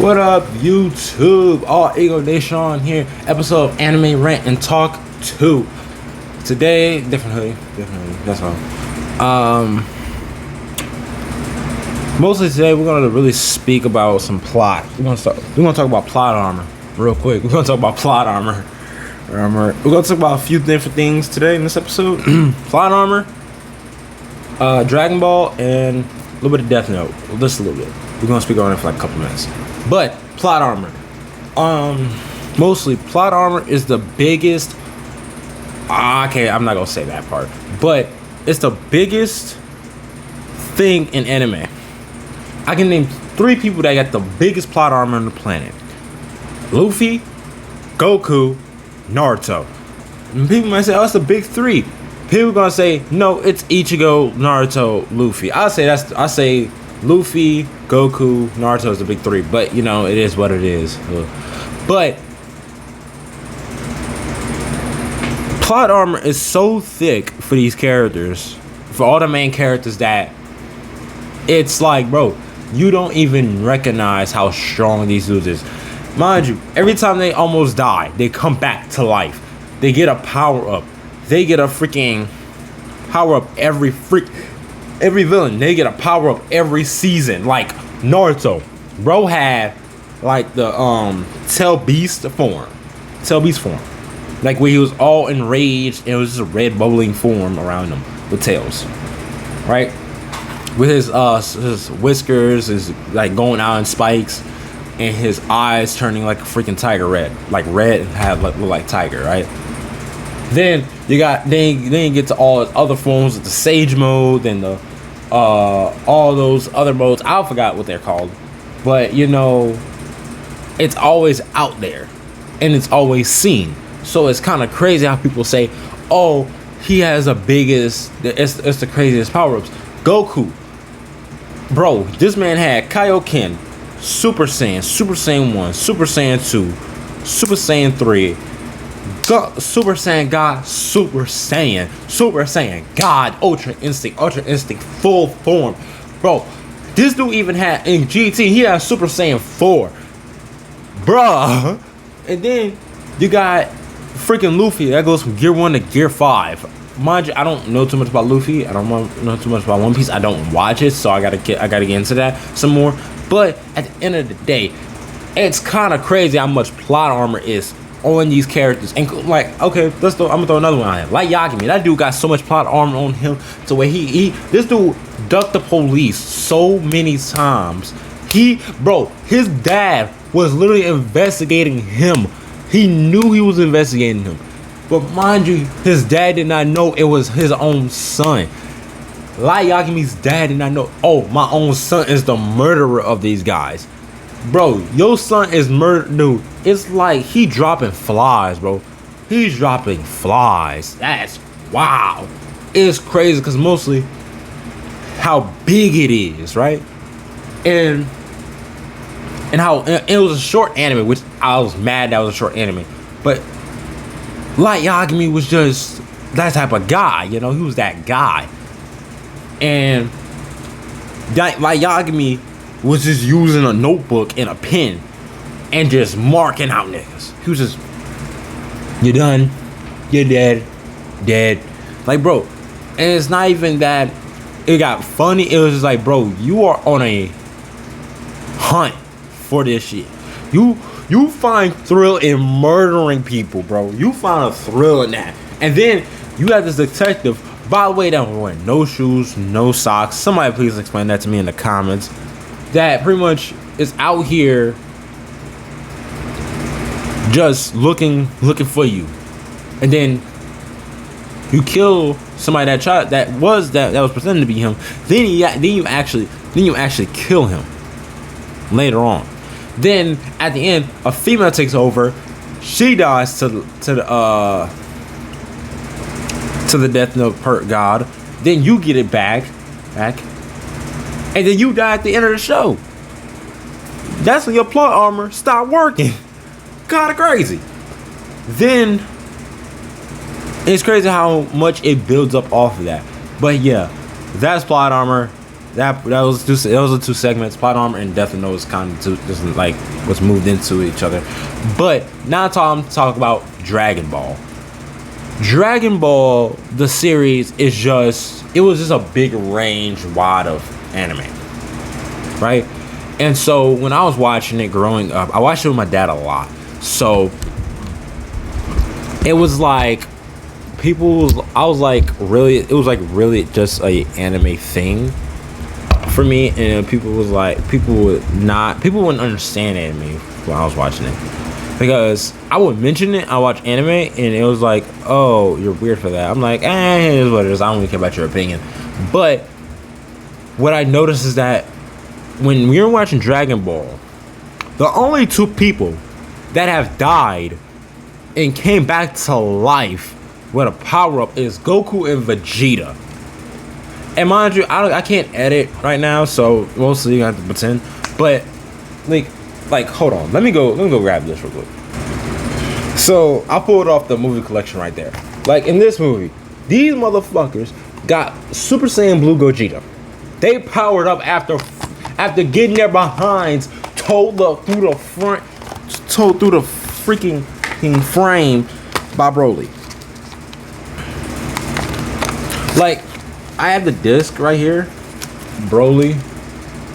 What up, YouTube? All Ego Nation here. Episode of Anime Rant and Talk 2. Today, different hoodie. That's all. Mostly today, we're gonna really speak about some plot. We're gonna talk about plot armor real quick. We're gonna talk about plot armor. We're gonna talk about a few different things today in this episode. Plot armor, Dragon Ball, and a little bit of Death Note. Just a little bit. We're gonna speak on it for like a couple minutes. But plot armor, mostly plot armor is the biggest. Okay, I'm not gonna say that part, but it's the biggest thing in anime. I can name 3 people that got the biggest plot armor on the planet: Luffy, Goku, Naruto. And people might say, "Oh, it's the big 3." People gonna say, "No, it's Ichigo, Naruto, Luffy." I say Luffy, Goku, Naruto is the big 3, but you know, it is what it is. But plot armor is so thick for these characters, for all the main characters, that it's like, bro, you don't even recognize how strong these dudes is. Mind you, every time they almost die, they come back to life. They get a power up. They get a freaking power up every villain. They get a power up every season. Like Naruto, bro had like the Tail Beast form, like where he was all enraged and it was just a red bubbling form around him with tails, right? With his whiskers is like going out in spikes, and his eyes turning like a freaking tiger red, like red and have look like tiger, right? Then you get to all his other forms with the Sage mode and the all those other modes. I forgot what they're called, but you know, it's always out there and it's always seen. So it's kind of crazy how people say, "Oh, he has the biggest, it's the craziest power-ups." Goku, bro, this man had Kaioken, Super Saiyan, Super Saiyan 1, Super Saiyan 2, Super Saiyan 3, Super Saiyan God, Super Saiyan God, Ultra Instinct, full form. Bro, this dude even had, in GT, he had Super Saiyan 4. Bruh. And then you got freaking Luffy, that goes from Gear 1 to Gear 5. Mind you, I don't know too much about Luffy. I don't know too much about One Piece. I don't watch it, so I gotta get into that some more. But at the end of the day, it's kind of crazy how much plot armor is on these characters. And like, okay, I'm gonna throw another one on him. Like Yagami, that dude got so much plot armor on him to where this dude ducked the police so many times. His dad was literally investigating him. He knew he was investigating him. But mind you, his dad did not know it was his own son. Light Yagami's dad did not know, oh, my own son is the murderer of these guys. Bro, your son is murdered, dude. It's like he dropping flies, bro. He's dropping flies. That's wow. It's crazy because mostly how big it is, right? And how it was a short anime, which I was mad that was a short anime. But Light Yagami was just that type of guy, you know. He was that guy, and Light Yagami was just using a notebook and a pen and just marking out niggas. He was just, "You're done, you're dead." Like, bro, and it's not even that it got funny. It was just like, bro, you are on a hunt for this shit. You find thrill in murdering people, bro. You find a thrill in that. And then you have this detective, by the way, that was wearing no shoes, no socks. Somebody please explain that to me in the comments. That pretty much is out here just looking for you. And then you kill somebody that was pretending to be him. Then you actually kill him later on. Then at the end, a female takes over. She dies to the Death Note Perk God. Then you get it back, and then you die at the end of the show. That's when your plot armor stopped working. Kinda crazy. Then it's crazy how much it builds up off of that. But yeah, that's plot armor. those are two segments. Plot Armor and Death Note was kind of just like was moved into each other. But now I'm talking about Dragon Ball. Dragon Ball, the series, it was just a big range wide of anime, right? And so when I was watching it growing up, I watched it with my dad a lot. So it was like it was like really just a anime thing for me, and people wouldn't understand anime when I was watching it, because I would mention it, I watch anime, and it was like, oh, you're weird for that. I'm like, it is what it is. I don't really care about your opinion. But what I noticed is that when we were watching Dragon Ball, the only two people that have died and came back to life with a power-up is Goku and Vegeta. And mind you, I can't edit right now, so mostly you have to pretend. But like hold on, let me go grab this real quick. So I pulled off the movie collection right there. Like in this movie, these motherfuckers got Super Saiyan Blue Gogeta. They powered up after getting their behinds towed through the freaking frame by Broly. Like, I have the disc right here, Broly.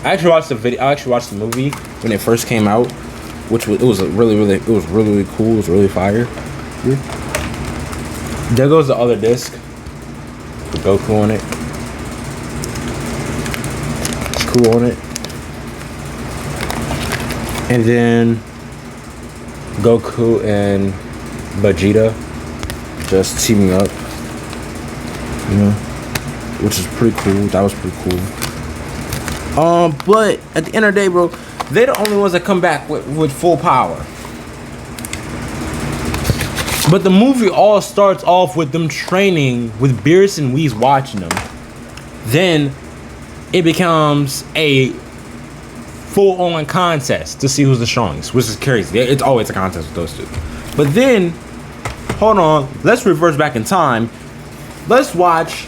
I actually watched the video. I actually watched the movie when it first came out, which was really cool. It was really fire. There goes the other disc with Goku on it. Cool on it. And then Goku and Vegeta just teaming up, which is pretty cool. That was pretty cool. But at the end of the day, bro, they're the only ones that come back with full power. But the movie all starts off with them training with Beerus and Whis watching them. Then it becomes a full-on contest to see who's the strongest, which is crazy. It's always a contest with those two. But then, hold on, let's reverse back in time. Let's watch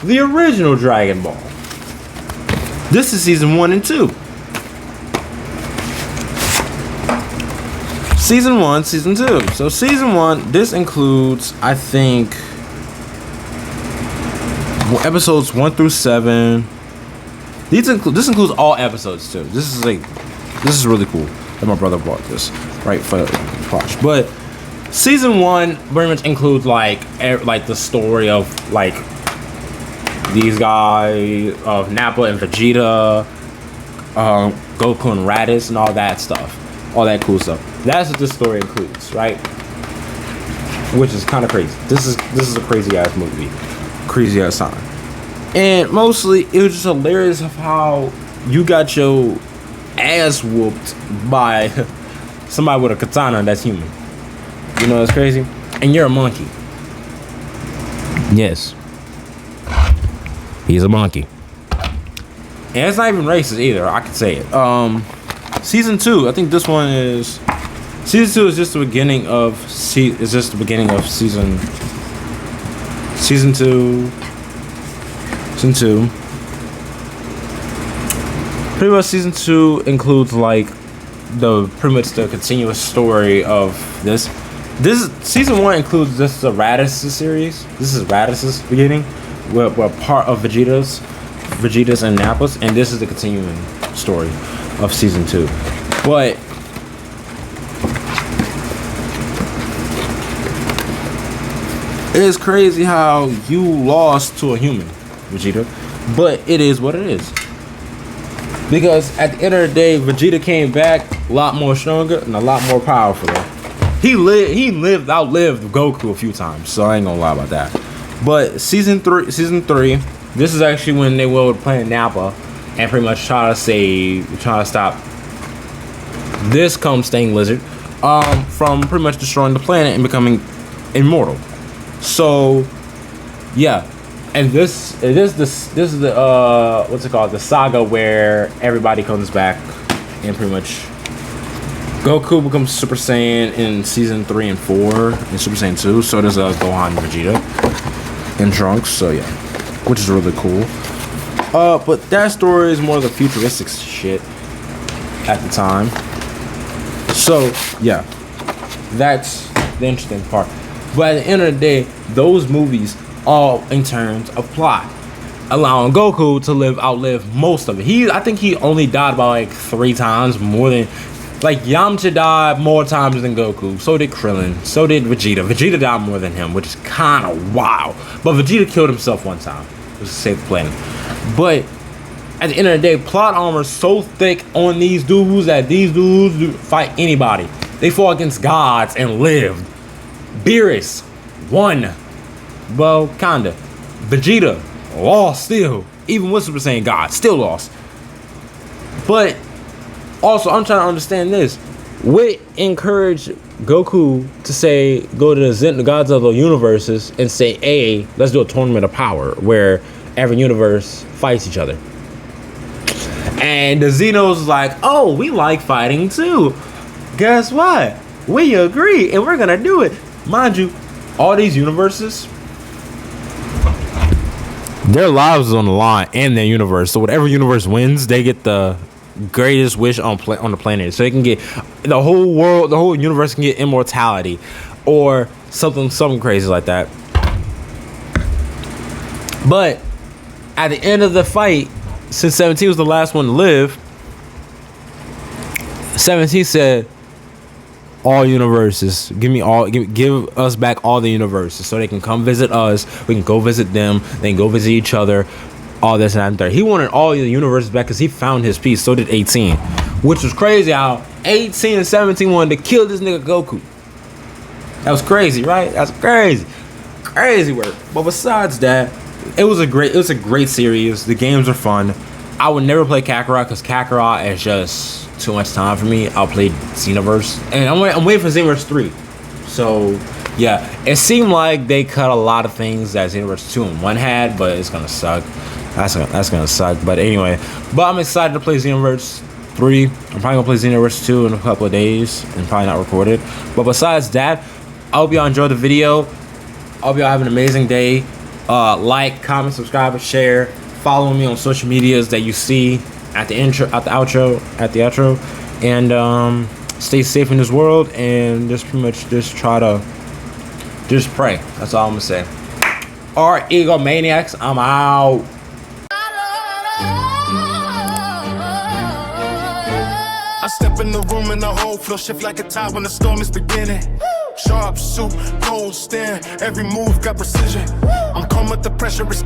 the original Dragon Ball. This is season 1 and 2. Season 1, season 2. So season 1, this includes, I think, episodes 1 through 7. This includes all episodes too. This is really cool that my brother bought this right for watch. But season 1 very much includes like the story of like these guys of Nappa and Vegeta, Goku and Raditz and all that stuff, all that cool stuff. That's what this story includes, right? Which is kind of crazy. This is a crazy ass movie, crazy ass time. And mostly, it was just hilarious of how you got your ass whooped by somebody with a katana that's human. You know, it's crazy. And you're a monkey. Yes. He's a monkey. And it's not even racist either. I can say it. Season 2. I think this one is... Season 2 is just the beginning of... season 2. Season 2. Pretty much season 2 includes like pretty much the continuous story of this. This season 1 includes the Raditz series. This is Raditz's beginning. We're part of Vegeta's and Nappa's, and this is the continuing story of season 2. But it is crazy how you lost to a human, Vegeta, but it is what it is. Because at the end of the day, Vegeta came back a lot more stronger and a lot more powerful. He outlived Goku a few times, so I ain't gonna lie about that. But season 3, this is actually when they were playing Nappa and pretty much trying to stop this Stain Lizard from pretty much destroying the planet and becoming immortal. So yeah, and this is the what's it called, the saga where everybody comes back and pretty much Goku becomes Super Saiyan in season 3 and 4 and Super Saiyan 2. So does Gohan and Vegeta and Trunks. So yeah, which is really cool. But that story is more of the futuristic shit at the time. So yeah, that's the interesting part. But at the end of the day, those movies all in terms of plot, allowing Goku to outlive most of it. I think he only died about like 3 times more than, like, Yamcha died more times than Goku. So did Krillin. So did Vegeta. Vegeta died more than him, which is kind of wild. But Vegeta killed himself one time just to save the planet. But at the end of the day, plot armor is so thick on these dudes that these dudes fight anybody. They fought against gods and lived. Beerus won. Well, kinda. Vegeta lost still. Even with Super Saiyan God, still lost. But also, I'm trying to understand this. What encouraged Goku to say, go to the gods of the universes and say, hey, let's do a tournament of power where every universe fights each other? And the Xenos was like, oh, we like fighting too. Guess what? We agree and we're gonna do it. Mind you, all these universes, their lives is on the line in their universe. So whatever universe wins, they get the greatest wish on the planet. So they can get the whole world, the whole universe can get immortality or something crazy like that. But at the end of the fight, since 17 was the last one to live, 17 said, all universes, give us back all the universes so they can come visit us, we can go visit them, they can go visit each other, all this and that and that. He wanted all the universes back because he found his peace. So did 18, which was crazy how 18 and 17 wanted to kill this nigga Goku. That was crazy, right? That's crazy work. But besides that, it was a great series. The games are fun. I would never play Kakarot because Kakarot is just too much time for me. I'll play Xenoverse, and I'm waiting for Xenoverse 3. So yeah, it seemed like they cut a lot of things that Xenoverse 2 and 1 had, but it's gonna suck. That's gonna suck. But anyway, I'm excited to play Xenoverse 3. I'm probably gonna play Xenoverse 2 in a couple of days and probably not record it. But besides that, I hope y'all enjoyed the video. I hope y'all have an amazing day. Like, comment, subscribe, and share. Follow me on social medias that you see at the outro, and stay safe in this world, and just pretty much just try to pray. That's all I'm gonna say. Alright, egomaniacs, I'm out. I step in the room and the whole floor shift like a tide when the storm is beginning. Sharp suit, cold stare, every move got precision. I'm calm with the pressure, it's